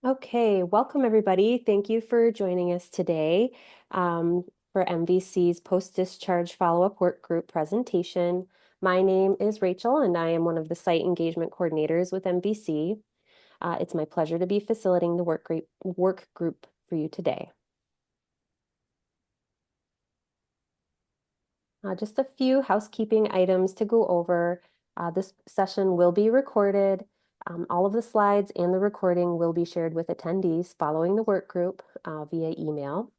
Okay, welcome everybody. Thank you for joining us today for MVC's post-discharge follow-up work group presentation. My name is Rachel and I am one of the site engagement coordinators with MVC. It's my pleasure to be facilitating the work group for you today. Just a few housekeeping items to go over. This session will be recorded. All of the slides and the recording will be shared with attendees following the work group via email.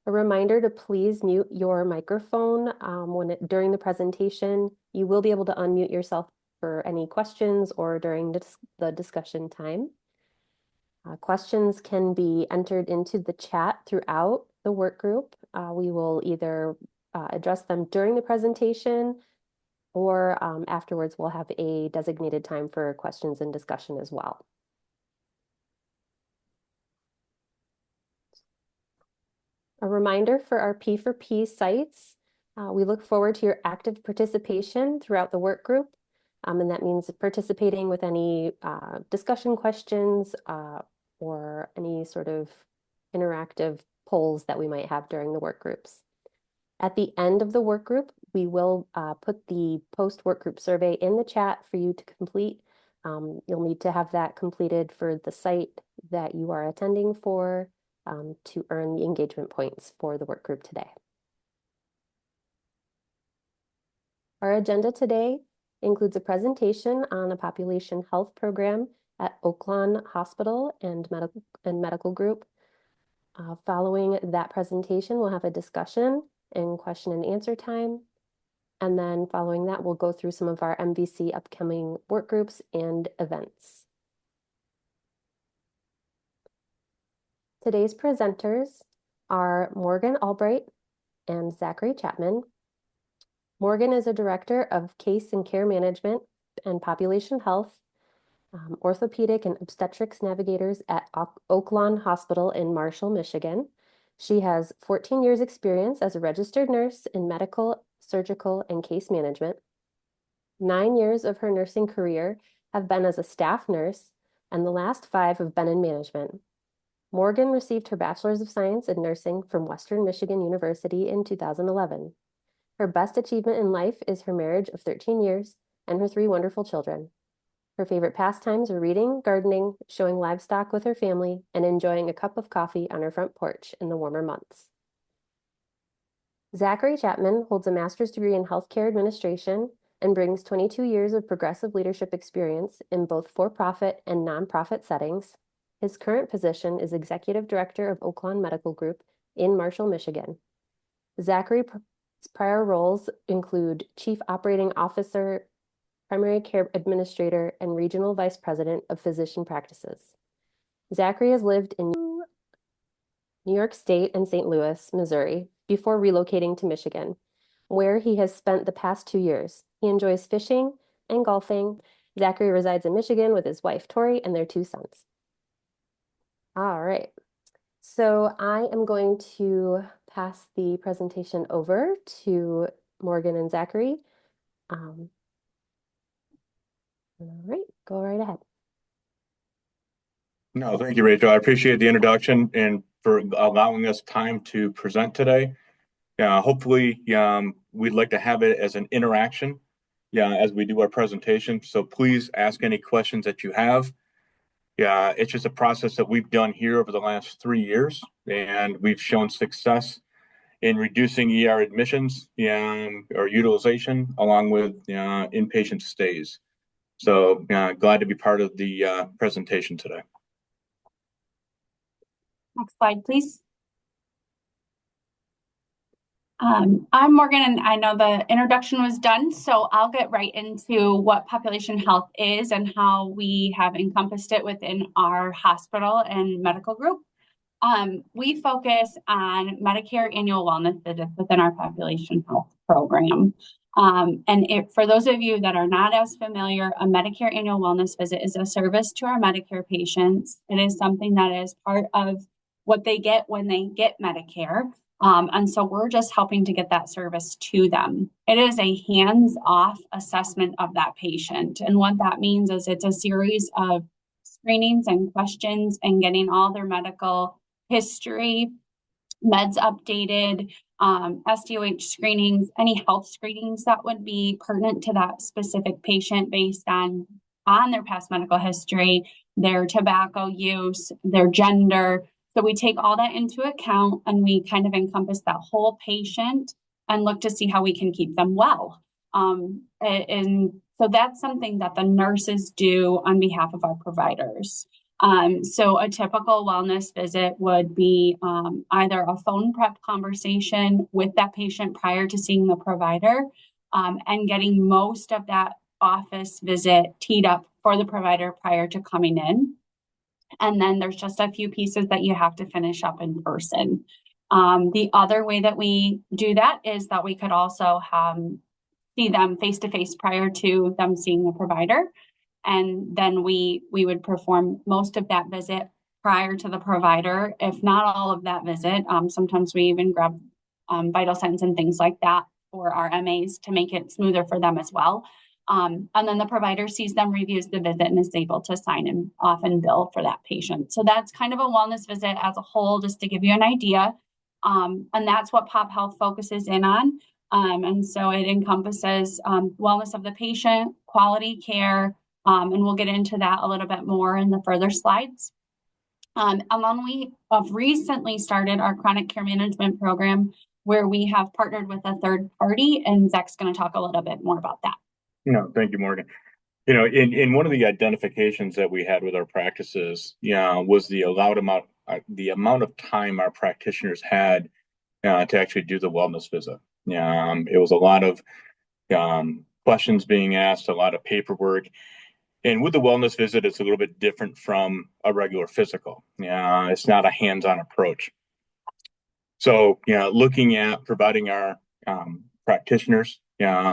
A reminder to please mute your microphone during the presentation. You will be able to unmute yourself for any questions or during the discussion time. Questions can be entered into the chat throughout the work group. We will either address them during the presentation or afterwards we'll have a designated time for questions and discussion as well. A reminder for our P4P sites, we look forward to your active participation throughout the work group. And that means participating with any discussion questions or any sort of interactive polls that we might have during the work groups. At the end of the work group, we will put the post-work group survey in the chat for you to complete. You'll need to have that completed for the site that you are attending for to earn the engagement points for the work group today. Our agenda today includes a presentation on a population health program at Oaklawn Hospital and Medical Group. Following that presentation, we'll have a discussion and question and answer time. And then following that, we'll go through some of our MVC upcoming work groups and events. Today's presenters are Morgan Albright and Zachary Chapman. Morgan is a director of case and care management and population health, orthopedic and obstetrics navigators at Oaklawn Hospital in Marshall, Michigan. She has 14 years experience as a registered nurse in medical, surgical, and case management. 9 years of her nursing career have been as a staff nurse, and the last 5 have been in management. Morgan received her Bachelor's of Science in Nursing from Western Michigan University in 2011. Her best achievement in life is her marriage of 13 years and her 3 wonderful children. Her favorite pastimes are reading, gardening, showing livestock with her family, and enjoying a cup of coffee on her front porch in the warmer months. Zachary Chapman holds a master's degree in healthcare administration and brings 22 years of progressive leadership experience in both for-profit and nonprofit settings. His current position is Executive Director of Oaklawn Medical Group in Marshall, Michigan. Zachary's prior roles include Chief Operating Officer, Primary Care Administrator, and Regional Vice President of Physician Practices. Zachary has lived in New York State and St. Louis, Missouri, before relocating to Michigan, where he has spent the past 2 years. He enjoys fishing and golfing. Zachary resides in Michigan with his wife, Tori, and their 2 sons. All right, so I am going to pass the presentation over to Morgan and Zachary. All right, go right ahead. No, thank you, Rachel. I appreciate the introduction and for allowing us time to present today. Hopefully, we'd like to have it as an interaction as we do our presentation. So please ask any questions that you have. It's just a process that we've done here over the last 3 years, and we've shown success in reducing ER admissions or utilization along with inpatient stays. So glad to be part of the presentation today. Next slide, please. I'm Morgan, and I know the introduction was done, so I'll get right into what population health is and how we have encompassed it within our hospital and medical group. We focus on Medicare annual wellness visits within our population health program. For those of you that are not as familiar, a Medicare annual wellness visit is a service to our Medicare patients. It is something that is part of what they get when they get Medicare. And so we're just helping to get that service to them. It is a hands-off assessment of that patient. And what that means is it's a series of screenings and questions and getting all their medical history, meds updated, SDOH screenings, any health screenings that would be pertinent to that specific patient based on their past medical history, their tobacco use, their gender. So we take all that into account and we kind of encompass that whole patient and look to see how we can keep them well. And so that's something that the nurses do on behalf of our providers. So a typical wellness visit would be either a phone prep conversation with that patient prior to seeing the provider, and getting most of that office visit teed up for the provider prior to coming in. And then there's just a few pieces that you have to finish up in person. The other way that we do that is that we could also see them face-to-face prior to them seeing the provider. And then we would perform most of that visit prior to the provider, if not all of that visit. Sometimes we even grab vital signs and things like that for our MAs to make it smoother for them as well. And then the provider sees them, reviews the visit, and is able to sign and off and bill for that patient. So that's kind of a wellness visit as a whole, just to give you an idea. And that's what Pop Health focuses in on. And so it encompasses wellness of the patient, quality care, and we'll get into that a little bit more in the further slides. And then we have recently started our chronic care management program, where we have partnered with a third party, and Zach's going to talk a little bit more about that. Thank you, Morgan. In one of the identifications that we had with our practices, was the amount of time our practitioners had to actually do the wellness visit. It was a lot of questions being asked, a lot of paperwork. And with the wellness visit, it's a little bit different from a regular physical. It's not a hands-on approach. So, looking at providing our practitioners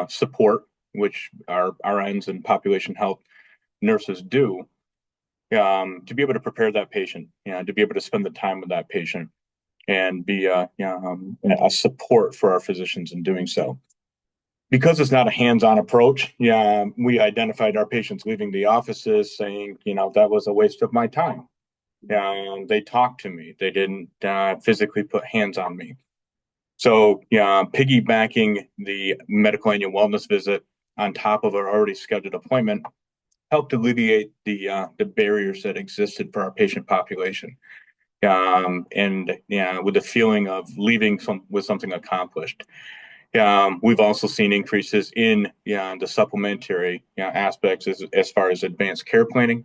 support, which our RNs and population health nurses do, to be able to prepare that patient, to be able to spend the time with that patient and be a support for our physicians in doing so. Because it's not a hands-on approach, we identified our patients leaving the offices saying, that was a waste of my time. They talked to me. They didn't physically put hands on me. So, piggybacking the medical annual wellness visit on top of our already scheduled appointment helped alleviate the barriers that existed for our patient population. And with the feeling of leaving with something accomplished. We've also seen increases in the supplementary aspects as far as advanced care planning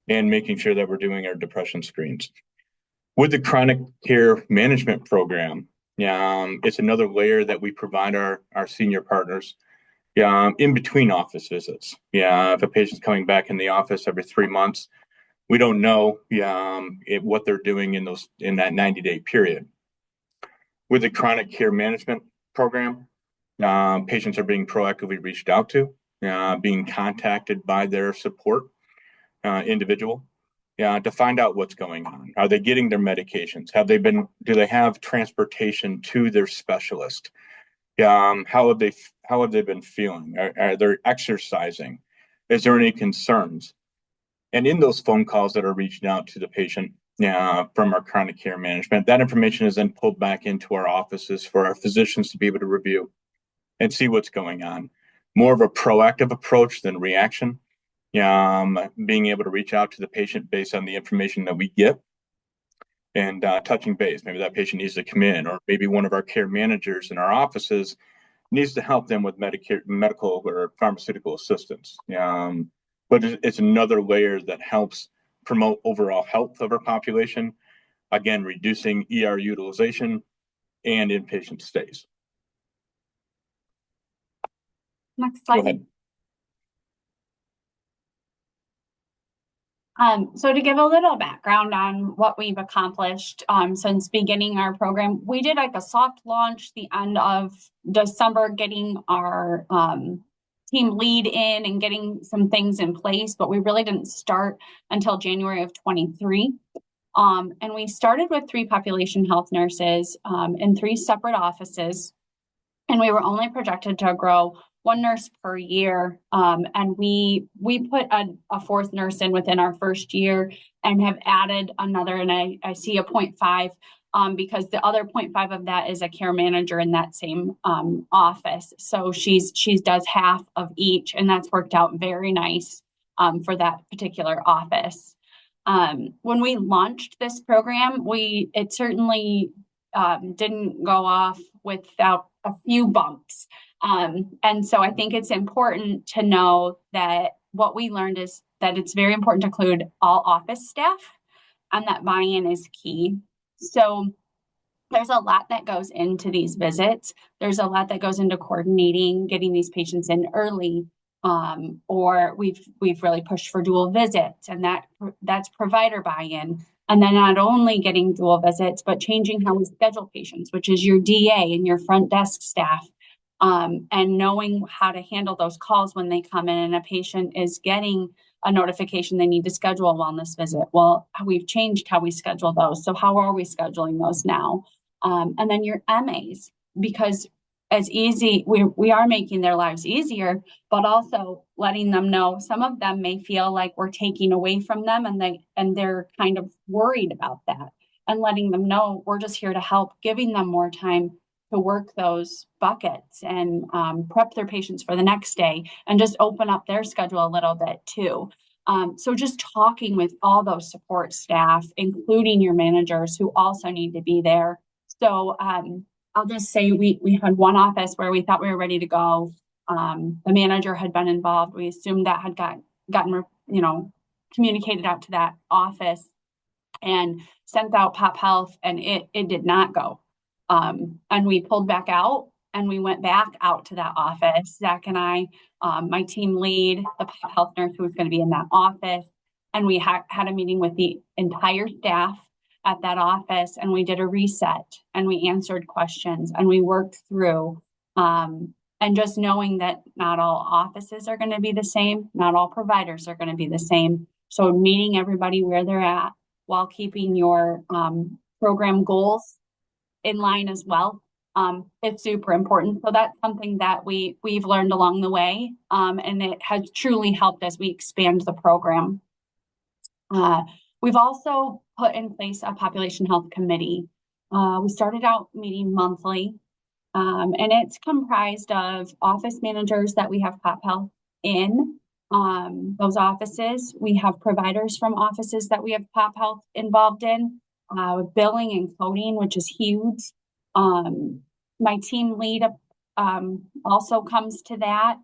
and making sure that we're doing our depression screens. With the chronic care management program, it's another layer that we provide our senior partners in between office visits. If a patient's coming back in the office every 3 months, we don't know what they're doing in that 90-day period. With the chronic care management program, patients are being proactively reached out to, being contacted by their support individual to find out what's going on. Are they getting their medications? Do they have transportation to their specialist? How have they been feeling? Are they exercising? Is there any concerns? And in those phone calls that are reaching out to the patient from our chronic care management, that information is then pulled back into our offices for our physicians to be able to review and see what's going on. More of a proactive approach than reaction. Being able to reach out to the patient based on the information that we get and touching base. Maybe that patient needs to come in, or maybe one of our care managers in our offices needs to help them with medical or pharmaceutical assistance. But it's another layer that helps promote overall health of our population, again, reducing ER utilization and inpatient stays. Next slide. Go ahead. So to give a little background on what we've accomplished since beginning our program, we did like a soft launch the end of December, getting our team lead in and getting some things in place, but we really didn't start until January of 23. And we started with 3 population health nurses in 3 separate offices, and we were only projected to grow one nurse per year. And we put a fourth nurse in within our first year and have added another, and I see a 0.5 because the other 0.5 of that is a care manager in that same office. So she does half of each, and that's worked out very nice for that particular office. When we launched this program, it certainly didn't go off without a few bumps. And so I think it's important to know that what we learned is that it's very important to include all office staff and that buy-in is key. So there's a lot that goes into these visits. There's a lot that goes into coordinating, getting these patients in early, or we've really pushed for dual visits, and that's provider buy-in. And then not only getting dual visits, but changing how we schedule patients, which is your DA and your front desk staff, and knowing how to handle those calls when they come in and a patient is getting a notification they need to schedule a wellness visit. Well, we've changed how we schedule those. So how are we scheduling those now? And then your MAs, because as easy, we are making their lives easier, but also letting them know some of them may feel like we're taking away from them and they're kind of worried about that, and letting them know we're just here to help, giving them more time to work those buckets and prep their patients for the next day and just open up their schedule a little bit too. So just talking with all those support staff, including your managers who also need to be there. So I'll just say we had one office where we thought we were ready to go. The manager had been involved. We assumed that had gotten communicated out to that office and sent out Pop Health, and it did not go. And we pulled back out and we went back out to that office. Zach and I, my team lead, the Pop Health nurse who was going to be in that office, and we had a meeting with the entire staff at that office, and we did a reset and we answered questions and we worked through, and just knowing that not all offices are going to be the same, not all providers are going to be the same. So meeting everybody where they're at while keeping your program goals in line as well. It's super important. So that's something that we've learned along the way, and it has truly helped as we expand the program. We've also put in place a population health committee. We started out meeting monthly, and it's comprised of office managers that we have Pop Health in those offices. We have providers from offices that we have Pop Health involved in, with billing and coding, which is huge. My team lead also comes to that.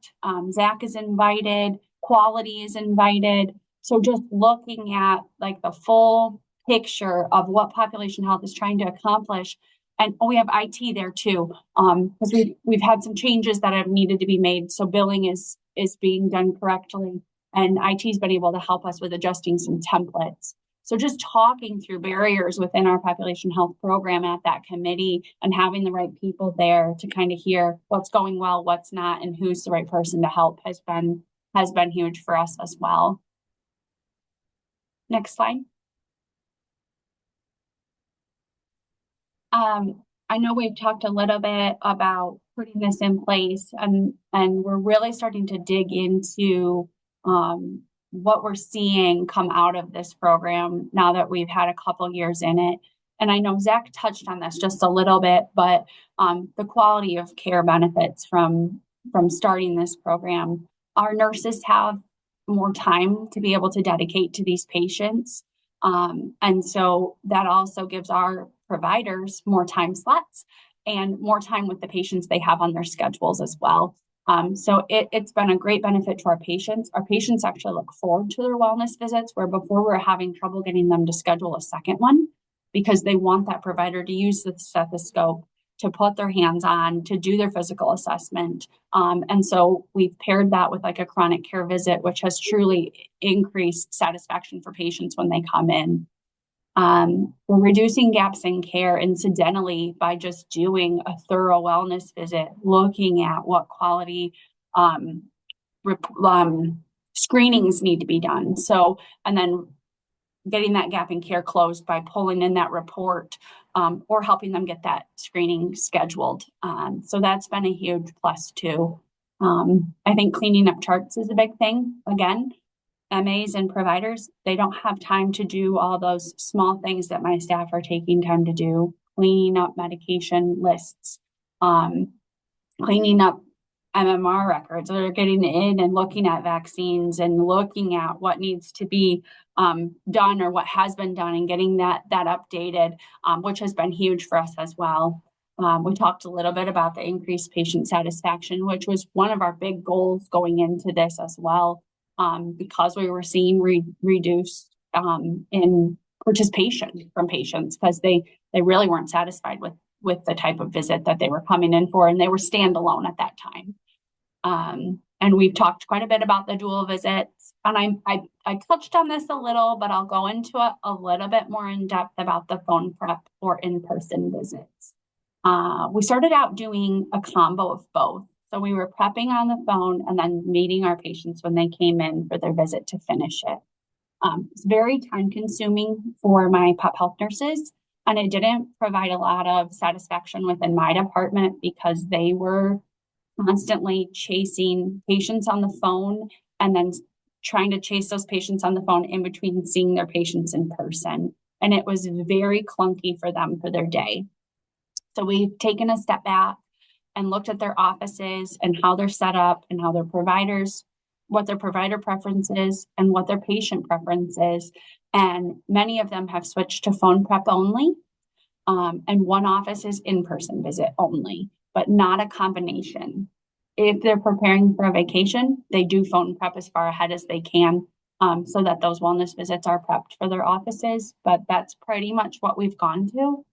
Zach is invited, quality is invited. So just looking at like the full picture of what population health is trying to accomplish. And we have IT there too, because we've had some changes that have needed to be made. So billing is being done correctly, and IT's been able to help us with adjusting some templates. So just talking through barriers within our population health program at that committee and having the right people there to kind of hear what's going well, what's not, and who's the right person to help has been huge for us as well. Next slide. I know we've talked a little bit about putting this in place, and we're really starting to dig into what we're seeing come out of this program now that we've had a couple years in it. And I know Zach touched on this just a little bit, but the quality of care benefits from starting this program. Our nurses have more time to be able to dedicate to these patients. And so that also gives our providers more time slots and more time with the patients they have on their schedules as well. So it's been a great benefit to our patients. Our patients actually look forward to their wellness visits, where before we were having trouble getting them to schedule a second one because they want that provider to use the stethoscope, to put their hands on, to do their physical assessment. And so we've paired that with like a chronic care visit, which has truly increased satisfaction for patients when they come in. We're reducing gaps in care incidentally by just doing a thorough wellness visit, looking at what quality screenings need to be done. So, and then getting that gap in care closed by pulling in that report or helping them get that screening scheduled. So that's been a huge plus too. I think cleaning up charts is a big thing. Again, MAs and providers, they don't have time to do all those small things that my staff are taking time to do, cleaning up medication lists, cleaning up MMR records. They're getting in and looking at vaccines and looking at what needs to be done or what has been done and getting that updated, which has been huge for us as well. We talked a little bit about the increased patient satisfaction, which was one of our big goals going into this as well, because we were seeing reduced in participation from patients because they really weren't satisfied with the type of visit that they were coming in for, and they were standalone at that time. And we've talked quite a bit about the dual visits, and I touched on this a little, but I'll go into it a little bit more in depth about the phone prep or in-person visits. We started out doing a combo of both. So we were prepping on the phone and then meeting our patients when they came in for their visit to finish it. It's very time consuming for my pop health nurses, and it didn't provide a lot of satisfaction within my department because they were constantly chasing patients on the phone and then trying to chase those patients on the phone in between seeing their patients in person. And it was very clunky for them for their day. So we've taken a step back and looked at their offices and how they're set up and how their providers, what their provider preference is and what their patient preference is. And many of them have switched to phone prep only. And one office is in-person visit only, but not a combination. If they're preparing for a vacation, they do phone prep as far ahead as they can, so that those wellness visits are prepped for their offices. But that's pretty much what we've gone to.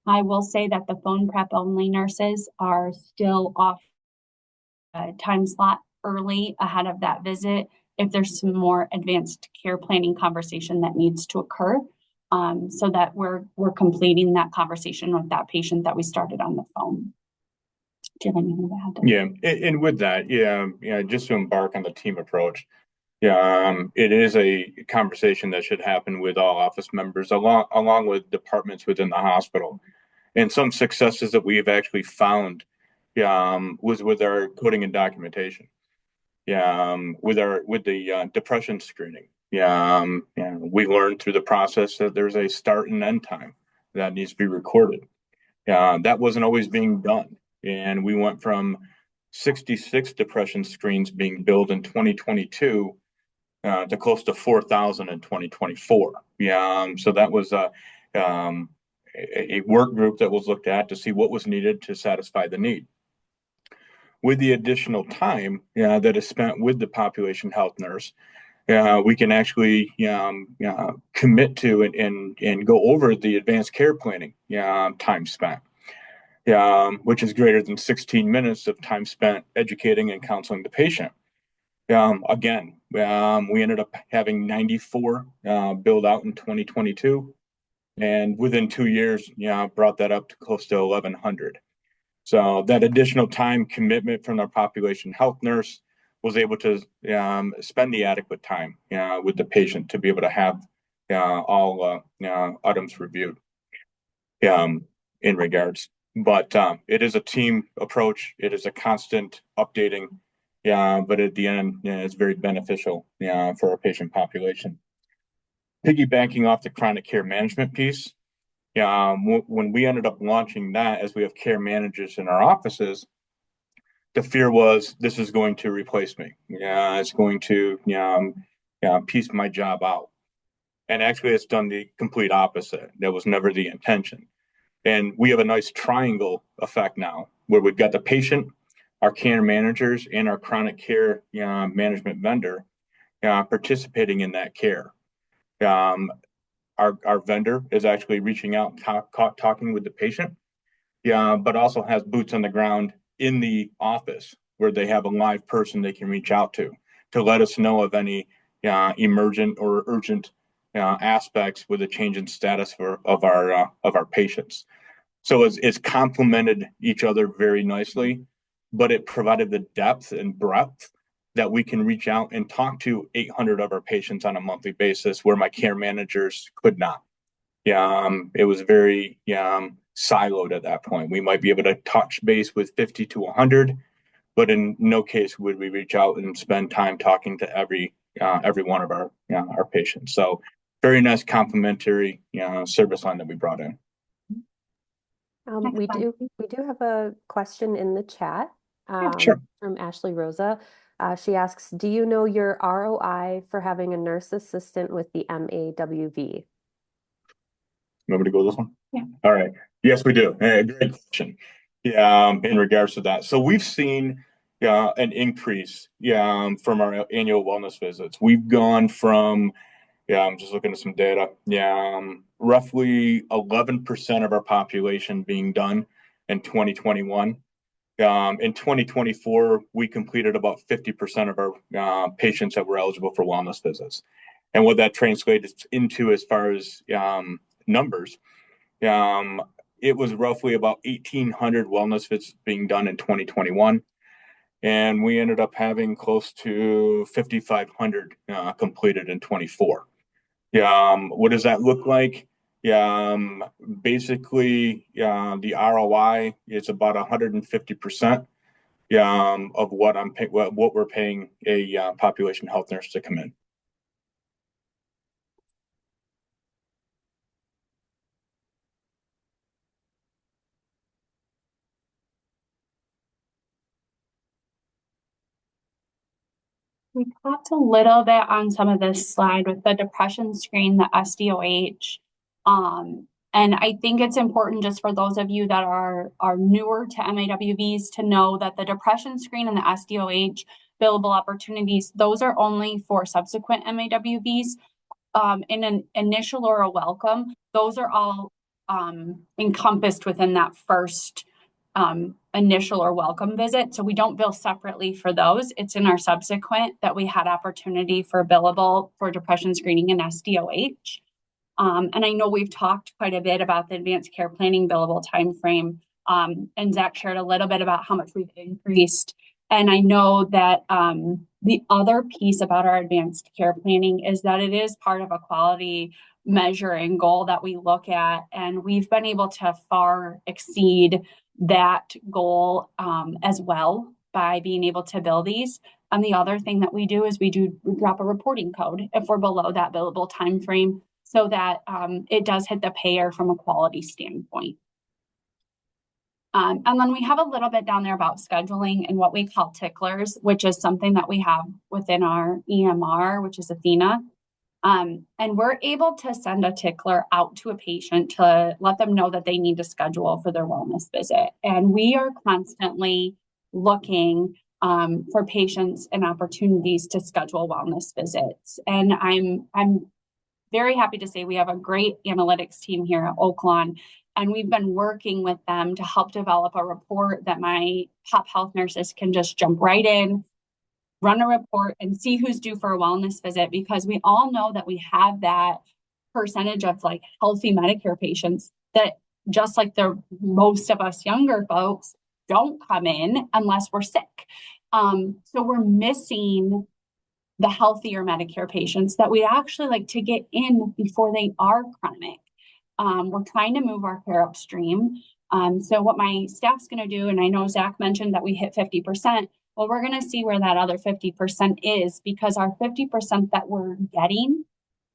I will say that the phone prep only nurses are still off a time slot early ahead of that visit if there's some more advanced care planning conversation that needs to occur, so that we're completing that conversation with that patient that we started on the phone. Do you have anything to add? Yeah, and with that, just to embark on the team approach, it is a conversation that should happen with all office members along with departments within the hospital. And some successes that we've actually found was with our coding and documentation. With the depression screening. We learned through the process that there's a start and end time that needs to be recorded. That wasn't always being done. And we went from 66 depression screens being billed in 2022 to close to 4,000 in 2024. So that was a work group that was looked at to see what was needed to satisfy the need. With the additional time that is spent with the population health nurse, we can actually commit to and go over the advanced care planning time spent, which is greater than 16 minutes of time spent educating and counseling the patient. Again, we ended up having 94 billed out in 2022. And within 2 years, brought that up to close to 1,100. So that additional time commitment from our population health nurse was able to spend the adequate time with the patient to be able to have all items reviewed in regards. But it is a team approach. It is a constant updating. But at the end, it's very beneficial for our patient population. Piggybacking off the chronic care management piece, when we ended up launching that, as we have care managers in our offices, the fear was this is going to replace me. It's going to piece my job out. And actually, it's done the complete opposite. That was never the intention. And we have a nice triangle effect now, where we've got the patient, our care managers, and our chronic care management vendor participating in that care. Our vendor is actually reaching out, talking with the patient, but also has boots on the ground in the office where they have a live person they can reach out to let us know of any emergent or urgent aspects with a change in status of our patients. So it's complemented each other very nicely, but it provided the depth and breadth that we can reach out and talk to 800 of our patients on a monthly basis, where my care managers could not. It was very siloed at that point. We might be able to touch base with 50 to 100, but in no case would we reach out and spend time talking to every one of our patients. So very nice complimentary service line that we brought in. We do have a question in the chat Sure. from Ashley Rosa. She asks, do you know your ROI for having a nurse assistant with the MAWV? Want me to go this one? Yeah. All right. Yes, we do. Great question. Yeah, in regards to that. So we've seen an increase from our annual wellness visits. We've gone from, I'm just looking at some data. Roughly 11% of our population being done in 2021. In 2024, we completed about 50% of our patients that were eligible for wellness visits. And what that translates into as far as numbers, it was roughly about 1,800 wellness visits being done in 2021. And we ended up having close to 5,500 completed in 24. What does that look like? Basically, the ROI is about 150% of what we're paying a population health nurse to come in. We talked a little bit on some of this slide with the depression screen, the SDOH. And I think it's important just for those of you that are newer to MAWVs to know that the depression screen and the SDOH billable opportunities, those are only for subsequent MAWVs. In an initial or a welcome, those are all encompassed within that first initial or welcome visit. So we don't bill separately for those. It's in our subsequent that we had opportunity for billable for depression screening and SDOH. And I know we've talked quite a bit about the advanced care planning billable timeframe. And Zach shared a little bit about how much we've increased. And I know that the other piece about our advanced care planning is that it is part of a quality measure and goal that we look at. And we've been able to far exceed that goal as well by being able to bill these. And the other thing that we do is we drop a reporting code if we're below that billable timeframe so that it does hit the payer from a quality standpoint. And then we have a little bit down there about scheduling and what we call ticklers, which is something that we have within our EMR, which is Athena. And we're able to send a tickler out to a patient to let them know that they need to schedule for their wellness visit. And we are constantly looking for patients and opportunities to schedule wellness visits. And I'm very happy to say we have a great analytics team here at Oaklawn, and we've been working with them to help develop a report that my top health nurses can just jump right in, run a report, and see who's due for a wellness visit, because we all know that we have that percentage of like healthy Medicare patients that, just like the most of us younger folks, don't come in unless we're sick. So we're missing the healthier Medicare patients that we actually like to get in before they are chronic. We're trying to move our care upstream. So what my staff's going to do, and I know Zach mentioned that we hit 50%, well, we're going to see where that other 50% is, because our 50% that we're getting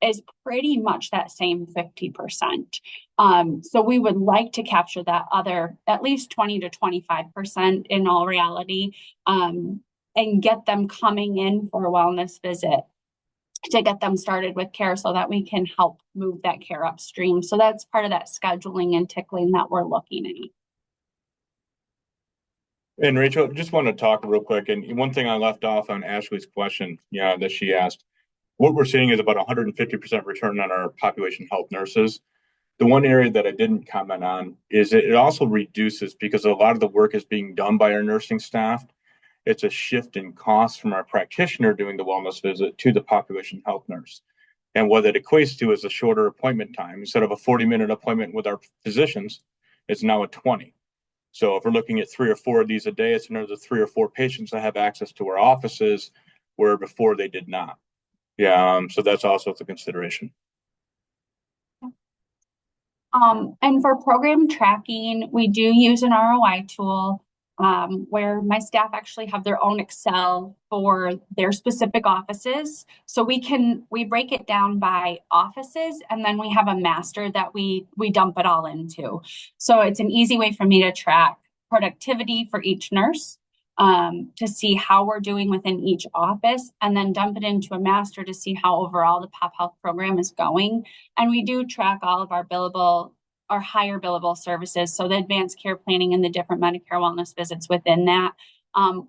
is pretty much that same 50%. So we would like to capture that other at least 20 to 25% in all reality, and get them coming in for a wellness visit to get them started with care so that we can help move that care upstream. So that's part of that scheduling and tickling that we're looking at. And Rachel, just want to talk real quick. And one thing I left off on Ashley's question, that she asked, what we're seeing is about 150% return on our population health nurses. The one area that I didn't comment on is it also reduces, because a lot of the work is being done by our nursing staff. It's a shift in cost from our practitioner doing the wellness visit to the population health nurse. And what that equates to is a shorter appointment time. Instead of a 40-minute appointment with our physicians, it's now a 20. So if we're looking at 3 or 4 of these a day, it's another 3 or 4 patients that have access to our offices where before they did not. So that's also the consideration. And for program tracking, we do use an ROI tool. where my staff actually have their own Excel for their specific offices. So we break it down by offices, and then we have a master that we dump it all into. So it's an easy way for me to track productivity for each nurse, to see how we're doing within each office, and then dump it into a master to see how overall the pop health program is going. And we do track all of our higher billable services. So the advanced care planning and the different Medicare wellness visits within that.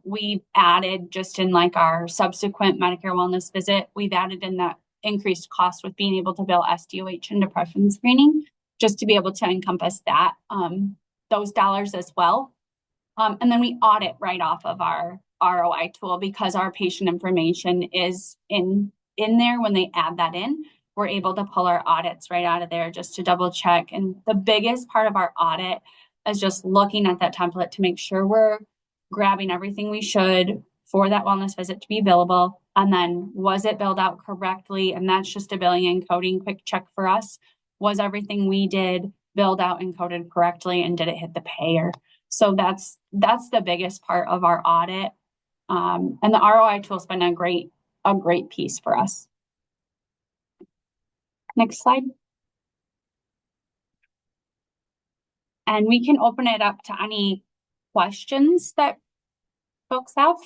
We've added just in like our subsequent Medicare wellness visit, we've added in that increased cost with being able to bill SDOH and depression screening, just to be able to encompass that, those dollars as well. And then we audit right off of our ROI tool, because our patient information is in there. When they add that in, we're able to pull our audits right out of there just to double check. And the biggest part of our audit is just looking at that template to make sure we're grabbing everything we should for that wellness visit to be billable. And then, was it billed out correctly? And that's just a billing and coding quick check for us. Was everything we did billed out and coded correctly, and did it hit the payer? So that's the biggest part of our audit. And the ROI tool's been a great piece for us. Next slide. And we can open it up to any questions that folks have.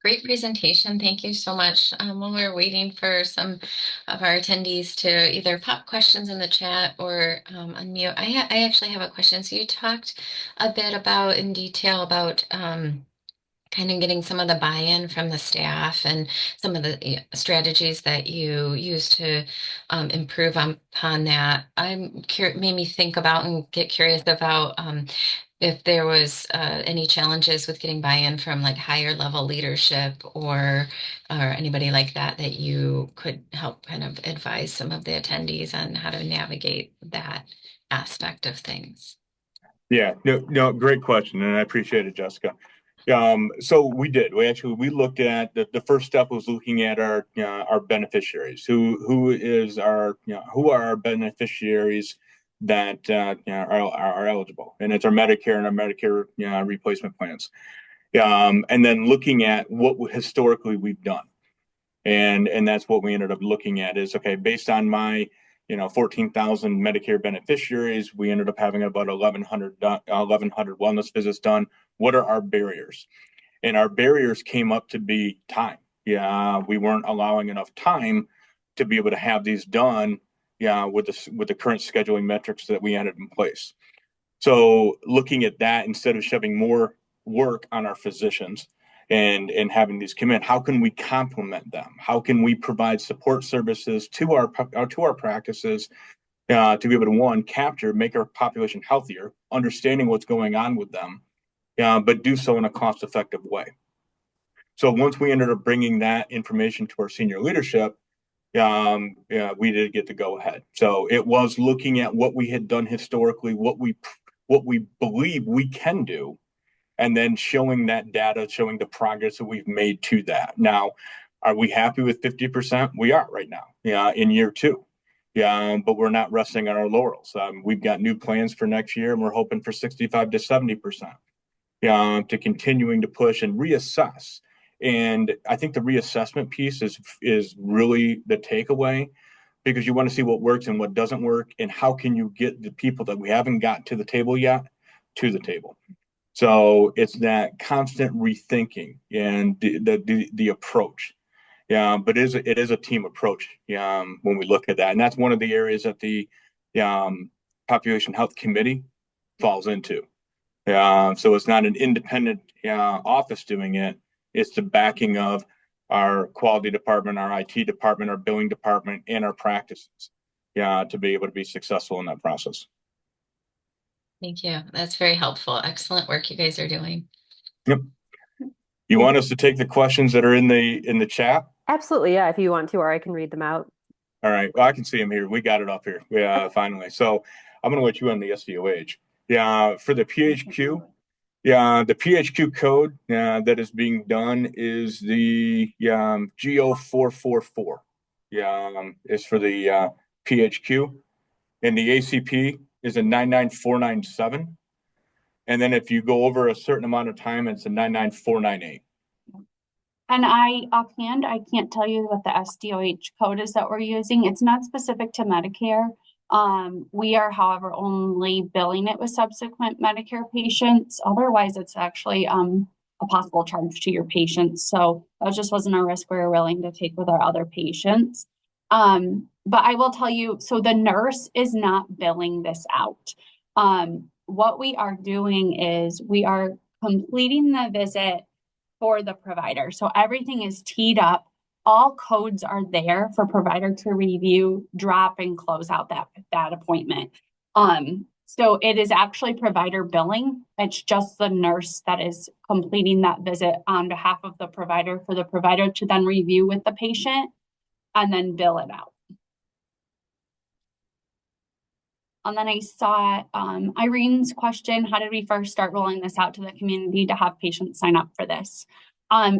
Great presentation. Thank you so much. When we're waiting for some of our attendees to either pop questions in the chat or unmute, I actually have a question. So you talked a bit about in detail about kind of getting some of the buy-in from the staff and some of the strategies that you use to improve upon that. Made me think about and get curious about if there was any challenges with getting buy-in from like higher level leadership or anybody like that you could help kind of advise some of the attendees on how to navigate that aspect of things. Yeah, no, great question, and I appreciate it, Jessica. So we looked at the first step was looking at our beneficiaries. Who are our beneficiaries that are eligible, and it's our Medicare and our Medicare replacement plans. And then looking at what historically we've done, and that's what we ended up looking at is, okay, based on my 14,000 Medicare beneficiaries, we ended up having about 1,100 wellness visits done. What are our barriers? And our barriers came up to be time. We weren't allowing enough time to be able to have these done. With the current scheduling metrics that we had in place. So looking at that, instead of shoving more work on our physicians and having these come in, how can we complement them? How can we provide support services to our practices to be able to make our population healthier, understanding what's going on with them, but do so in a cost-effective way. So once we ended up bringing that information to our senior leadership, we did get the go ahead. So it was looking at what we had done historically, what we believe we can do, and then showing that data, showing the progress that we've made to that. Now, are we happy with 50%? We are right now, in year 2. But we're not resting on our laurels. We've got new plans for next year, and we're hoping for 65 to 70%. To continuing to push and reassess. And I think the reassessment piece is really the takeaway, because you want to see what works and what doesn't work, and how can you get the people that we haven't got to the table yet to the table. So it's that constant rethinking and the approach. But it is a team approach when we look at that. And that's one of the areas that the Population Health Committee falls into. So it's not an independent office doing it. It's the backing of our quality department, our IT department, our billing department, and our practices to be able to be successful in that process. Thank you. That's very helpful. Excellent work you guys are doing. Yep. You want us to take the questions that are in the chat? Absolutely, yeah, if you want to, or I can read them out. All right. Well, I can see them here. We got it up here. Finally. So I'm going to let you on the SDOH. For the PHQ, the PHQ code that is being done is the GO444. It's for the PHQ, and the ACP is a 99497. And then if you go over a certain amount of time, it's a 99498. And offhand, I can't tell you what the SDOH code is that we're using. It's not specific to Medicare. We are, however, only billing it with subsequent Medicare patients. Otherwise, it's actually a possible charge to your patients. So that just wasn't a risk we were willing to take with our other patients. But I will tell you, so the nurse is not billing this out. What we are doing is we are completing the visit for the provider. So everything is teed up. All codes are there for provider to review, drop, and close out that appointment. So it is actually provider billing. It's just the nurse that is completing that visit on behalf of the provider for the provider to then review with the patient and then bill it out. And then I saw Irene's question, how did we first start rolling this out to the community to have patients sign up for this?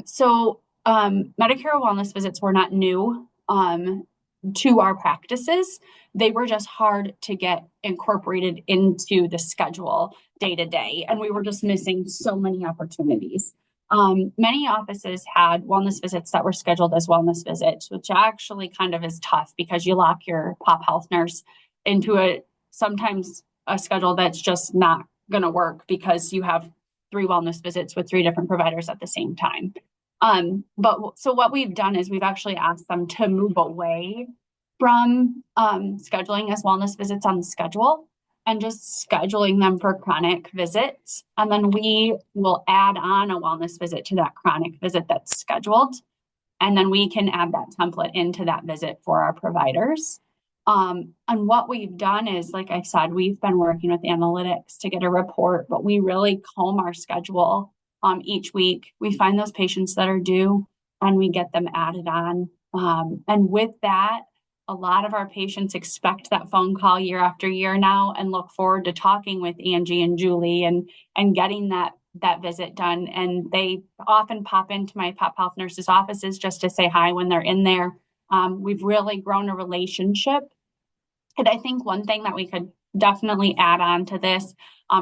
So Medicare wellness visits were not new to our practices. They were just hard to get incorporated into the schedule day to day. And we were just missing so many opportunities. Many offices had wellness visits that were scheduled as wellness visits, which actually kind of is tough because you lock your pop health nurse into sometimes a schedule that's just not going to work because you have 3 wellness visits with 3 different providers at the same time. So what we've done is we've actually asked them to move away from scheduling as wellness visits on the schedule and just scheduling them for chronic visits. And then we will add on a wellness visit to that chronic visit that's scheduled. And then we can add that template into that visit for our providers. And what we've done is, like I said, we've been working with analytics to get a report, but we really comb our schedule each week. We find those patients that are due and we get them added on. And with that, a lot of our patients expect that phone call year after year now and look forward to talking with Angie and Julie and getting that visit done. And they often pop into my pop health nurses' offices just to say hi when they're in there. We've really grown a relationship. And I think one thing that we could definitely add on to this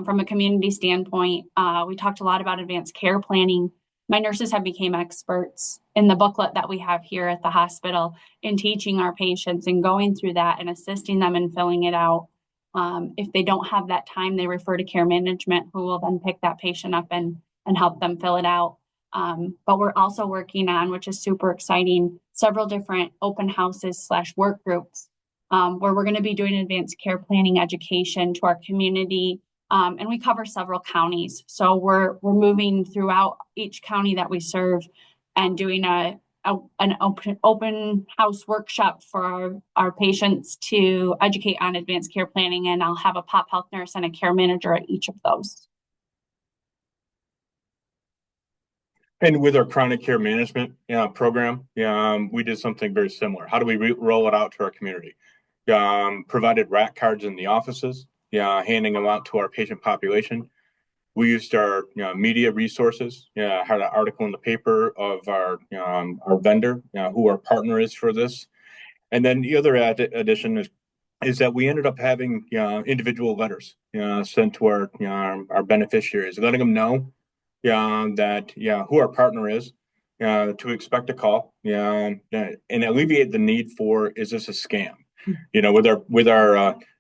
from a community standpoint, we talked a lot about advanced care planning. My nurses have become experts in the booklet that we have here at the hospital in teaching our patients and going through that and assisting them in filling it out. If they don't have that time, they refer to care management, who will then pick that patient up and help them fill it out. But we're also working on, which is super exciting, several different open houses / work groups where we're going to be doing advanced care planning education to our community. And we cover several counties. So we're moving throughout each county that we serve and doing an open house workshop for our patients to educate on advanced care planning. And I'll have a pop health nurse and a care manager at each of those. And with our chronic care management program, we did something very similar. How do we roll it out to our community? Provided RAC cards in the offices, handing them out to our patient population. We used our media resources, had an article in the paper of our vendor, who our partner is for this. And then the other addition is that we ended up having individual letters sent to our beneficiaries, letting them know that who our partner is, to expect a call, and alleviate the need for, is this a scam?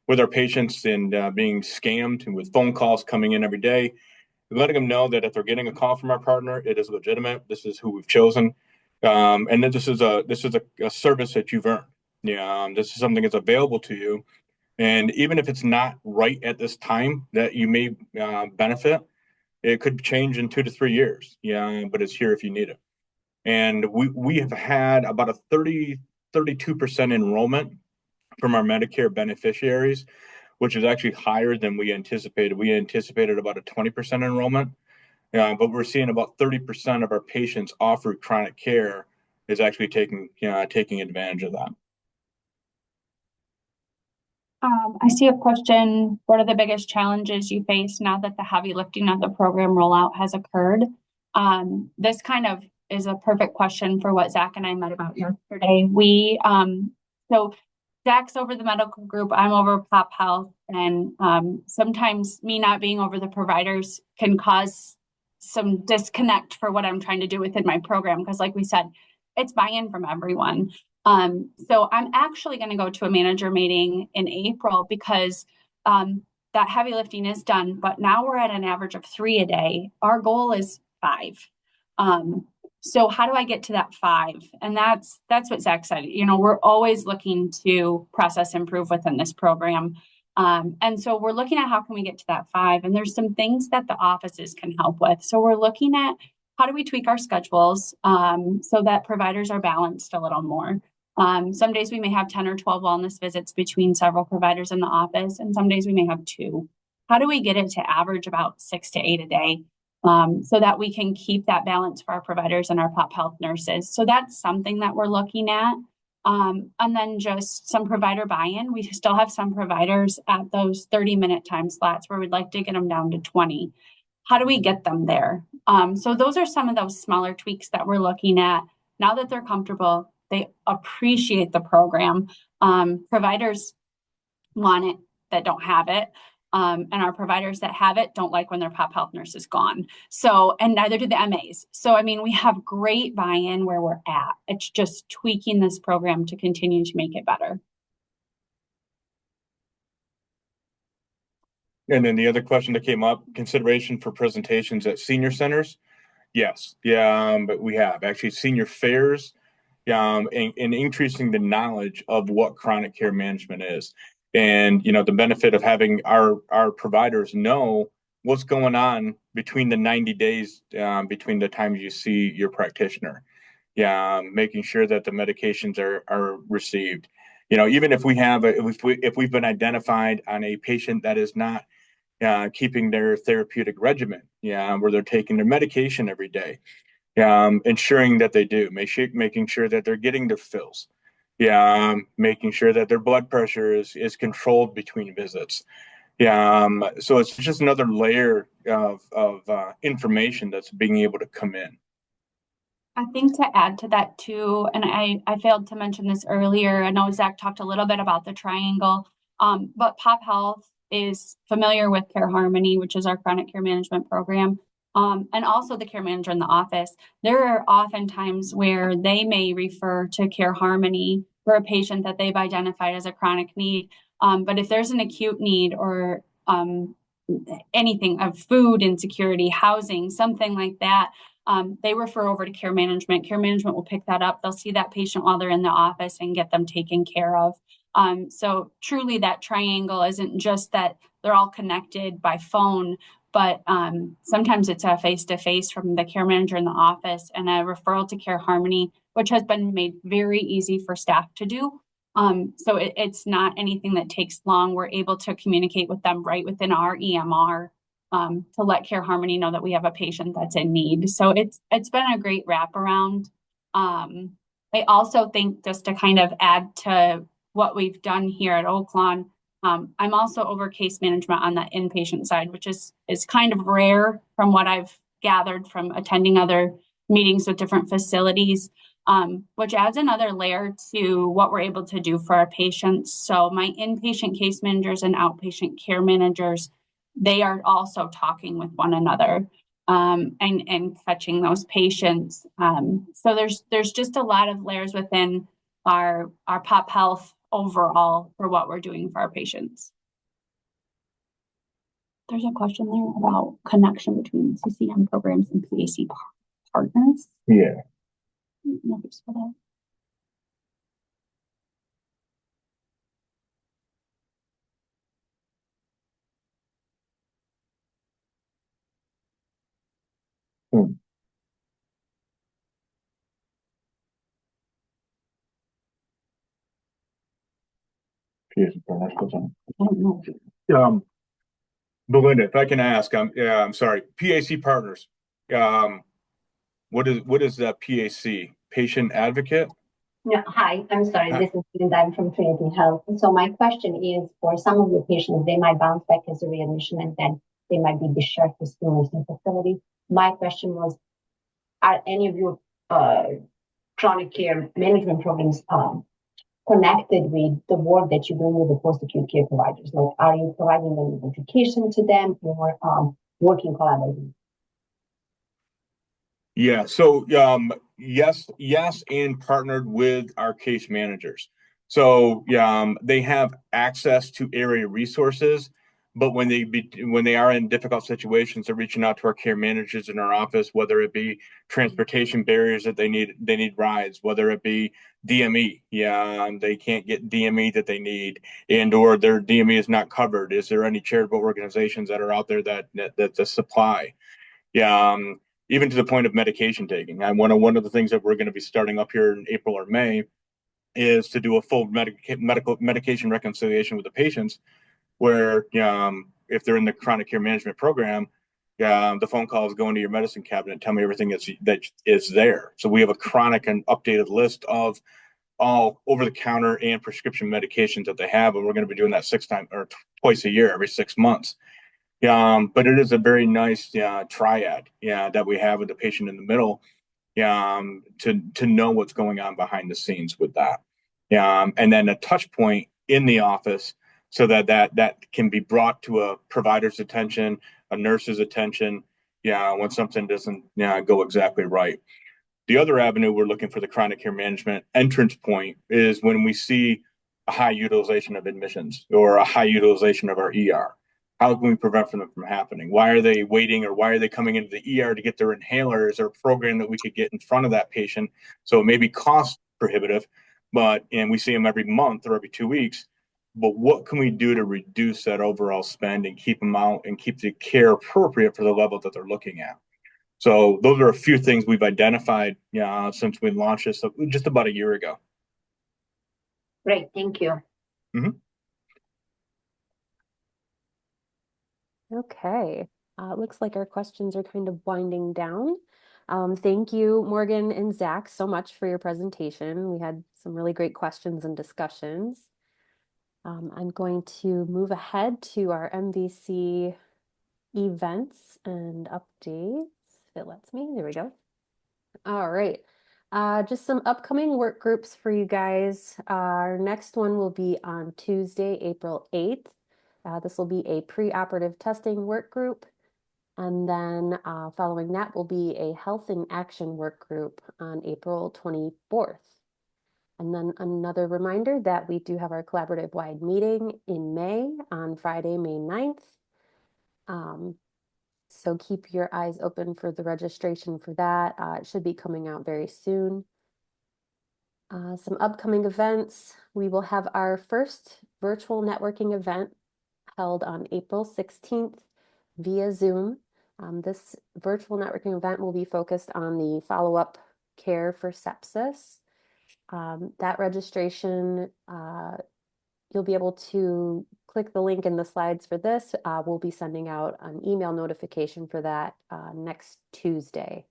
With our patients and being scammed and with phone calls coming in every day, letting them know that if they're getting a call from our partner, it is legitimate. This is who we've chosen, and that this is a service that you've earned. This is something that's available to you, and even if it's not right at this time that you may benefit, it could change in 2 to 3 years. But it's here if you need it. And we have had about a 32% enrollment from our Medicare beneficiaries, which is actually higher than we anticipated. We anticipated about a 20% enrollment, but we're seeing about 30% of our patients offered chronic care is actually taking advantage of that. I see a question. What are the biggest challenges you face now that the heavy lifting of the program rollout has occurred? This kind of is a perfect question for what Zach and I met about yesterday. So Zach's over the medical group, I'm over pop health, and sometimes me not being over the providers can cause some disconnect for what I'm trying to do within my program, because like we said, it's buy-in from everyone. So I'm actually going to go to a manager meeting in April because that heavy lifting is done, but now we're at an average of 3 a day. Our goal is 5. So how do I get to that 5? And that's what Zach said. You know, we're always looking to process improve within this program. And so we're looking at how can we get to that 5? And there's some things that the offices can help with. So we're looking at how do we tweak our schedules so that providers are balanced a little more. Some days we may have 10 or 12 wellness visits between several providers in the office, and some days we may have 2. How do we get it to average about 6 to 8 a day? So that we can keep that balance for our providers and our pop health nurses. So that's something that we're looking at. And then just some provider buy-in. We still have some providers at those 30-minute time slots where we'd like to get them down to 20. How do we get them there? So those are some of those smaller tweaks that we're looking at. Now that they're comfortable, they appreciate the program. Providers want it that don't have it. And our providers that have it don't like when their pop health nurse is gone. So, and neither do the MAs. So, I mean, we have great buy-in where we're at. It's just tweaking this program to continue to make it better. And then the other question that came up, consideration for presentations at senior centers. Yes. Yeah. But we have actually senior fairs, and increasing the knowledge of what chronic care management is. And, you know, the benefit of having our providers know what's going on between the 90 days, between the time you see your practitioner. Yeah, making sure that the medications are received. You know, even if we have, if we've been identified on a patient that is not keeping their therapeutic regimen, where they're taking their medication every day, ensuring that they do, making sure that they're getting their fills, making sure that their blood pressure is controlled between visits. So it's just another layer of information that's being able to come in. I think to add to that too, and I failed to mention this earlier. I know Zach talked a little bit about the triangle, but Pop Health is familiar with Care Harmony, which is our chronic care management program, and also the care manager in the office. There are often times where they may refer to Care Harmony for a patient that they've identified as a chronic need. But if there's an acute need or anything of food insecurity, housing, something like that, they refer over to care management. Care management will pick that up. They'll see that patient while they're in the office and get them taken care of. So truly that triangle isn't just that they're all connected by phone, but sometimes it's a face-to-face from the care manager in the office and a referral to Care Harmony, which has been made very easy for staff to do. So it's not anything that takes long. We're able to communicate with them right within our EMR to let Care Harmony know that we have a patient that's in need. So it's been a great wraparound. I also think, just to kind of add to what we've done here at Oaklawn, I'm also over case management on the inpatient side, which is kind of rare from what I've gathered from attending other meetings with different facilities, which adds another layer to what we're able to do for our patients. So my inpatient case managers and outpatient care managers, they are also talking with one another and catching those patients. So there's just a lot of layers within our pop health overall for what we're doing for our patients. There's a question there about connection between CCM programs and PAC partners. Yeah. Belinda, if I can ask, I'm sorry, PAC partners. What is that PAC? Patient advocate? No, hi, I'm sorry. This is Linda. I'm from Trinity Health. And so my question is, for some of your patients, they might bounce back as a readmission and then they might be discharged to skilled nursing facility. My question was, are any of your chronic care management programs connected with the work that you're doing with the post-acute care providers? Like, are you providing them with education to them or working collaboratively? Yeah, so yes, and partnered with our case managers. So they have access to area resources, but when they are in difficult situations, they're reaching out to our care managers in our office, whether it be transportation barriers that they need rides, whether it be DME, they can't get DME that they need, and or their DME is not covered. Is there any charitable organizations that are out there that supply? Yeah, even to the point of medication taking. And one of the things that we're going to be starting up here in April or May is to do a full medication reconciliation with the patients, where if they're in the chronic care management program, the phone call is going to your medicine cabinet, tell me everything that is there. So we have a chronic and updated list of all over the counter and prescription medications that they have, and we're going to be doing that twice a year, every 6 months. But it is a very nice triad that we have with the patient in the middle, to know what's going on behind the scenes with that. And then a touch point in the office, so that can be brought to a provider's attention, a nurse's attention, when something doesn't go exactly right. The other avenue we're looking for the chronic care management entrance point is when we see a high utilization of admissions or a high utilization of our ER. How can we prevent them from happening? Why are they waiting, or why are they coming into the ER to get their inhaler? Is there a program that we could get in front of that patient? So it may be cost prohibitive, and we see them every month or every 2 weeks. But what can we do to reduce that overall spend and keep them out and keep the care appropriate for the level that they're looking at? So those are a few things we've identified since we launched this just about a year ago. Great, thank you. Mm-hmm. Okay, it looks like our questions are kind of winding down. Thank you, Morgan and Zach, so much for your presentation. We had some really great questions and discussions. I'm going to move ahead to our MVC events and updates, if it lets me. There we go. All right. Just some upcoming work groups for you guys. Our next one will be on Tuesday, April 8th. This will be a preoperative testing work group. And then following that will be a health in action work group on April 24th. And then another reminder that we do have our collaborative wide meeting in May on Friday, May 9th. So keep your eyes open for the registration for that. It should be coming out very soon. Some upcoming events. We will have our first virtual networking event held on April 16th via Zoom. This virtual networking event will be focused on the follow-up care for sepsis. That registration, you'll be able to click the link in the slides for this. We'll be sending out an email notification for that next Tuesday.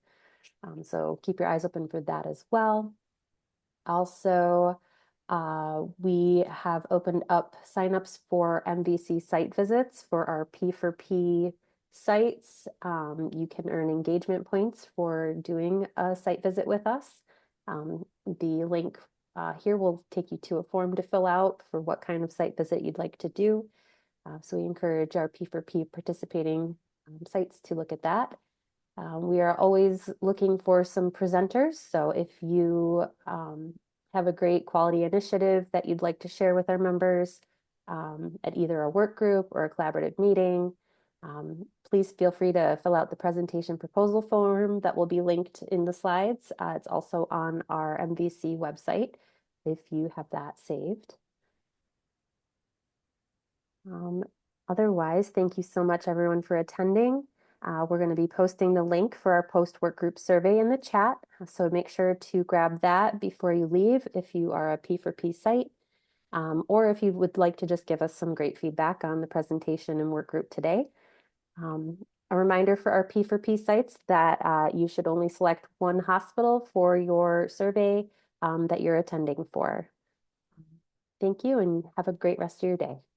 So keep your eyes open for that as well. Also, we have opened up signups for MVC site visits for our P4P sites. You can earn engagement points for doing a site visit with us. The link here will take you to a form to fill out for what kind of site visit you'd like to do. So we encourage our P4P participating sites to look at that. We are always looking for some presenters. So if you have a great quality initiative that you'd like to share with our members at either a work group or a collaborative meeting, please feel free to fill out the presentation proposal form that will be linked in the slides. It's also on our MVC website if you have that saved. Otherwise, thank you so much everyone for attending. We're going to be posting the link for our post-work group survey in the chat, so make sure to grab that before you leave if you are a P4P site, or if you would like to just give us some great feedback on the presentation and work group today. A reminder for our P4P sites that you should only select one hospital for your survey that you're attending for. Thank you and have a great rest of your day.